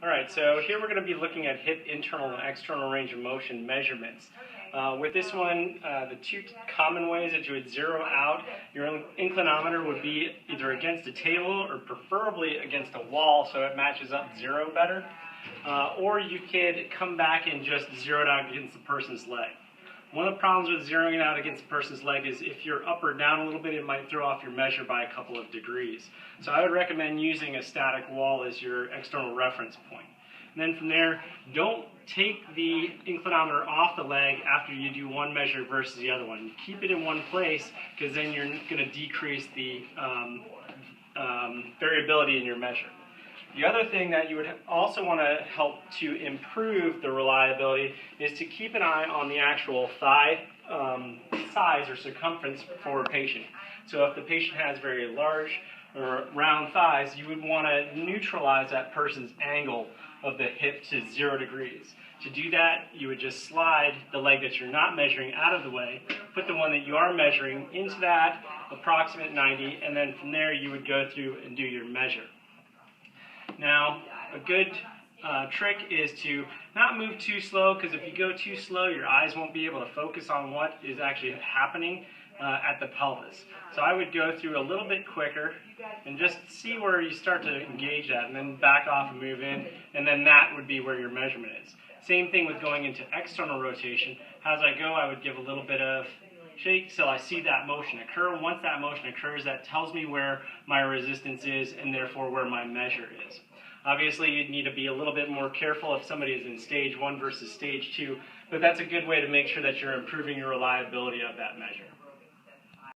Alright, so here we're going to be looking at hip internal and external range of motion measurements. With this one, the two common ways that you would zero out your inclinometer would be either against a table or preferably against a wall so it matches up zero better. Or you could come back and just zero it out against the person's leg. One of the problems with zeroing it out against a person's leg is if you're up or down a little bit, it might throw off your measure by a couple of degrees. So I would recommend using a static wall as your external reference point. And then from there, don't take the inclinometer off the leg after you do one measure versus the other one. Keep it in one place because then you're going to decrease the variability in your measure. The other thing that you would also want to help to improve the reliability is to keep an eye on the actual thigh size or circumference for a patient. So if the patient has very large or round thighs, you would want to neutralize that person's angle of the hip to 0 degrees. To do that, you would just slide the leg that you're not measuring out of the way, put the one that you are measuring into that approximate 90, and then from there you would go through and do your measure. Now, a good trick is to not move too slow, because if you go too slow, your eyes won't be able to focus on what is actually happening at the pelvis. So I would go through a little bit quicker and just see where you start to engage at, and then back off and move in, and then that would be where your measurement is. Same thing with going into external rotation. As I go, I would give a little bit of shake till I see that motion occur. Once that motion occurs, that tells me where my resistance is and therefore where my measure is. Obviously, you'd need to be a little bit more careful if somebody is in stage 1 versus stage 2, but that's a good way to make sure that you're improving your reliability of that measure.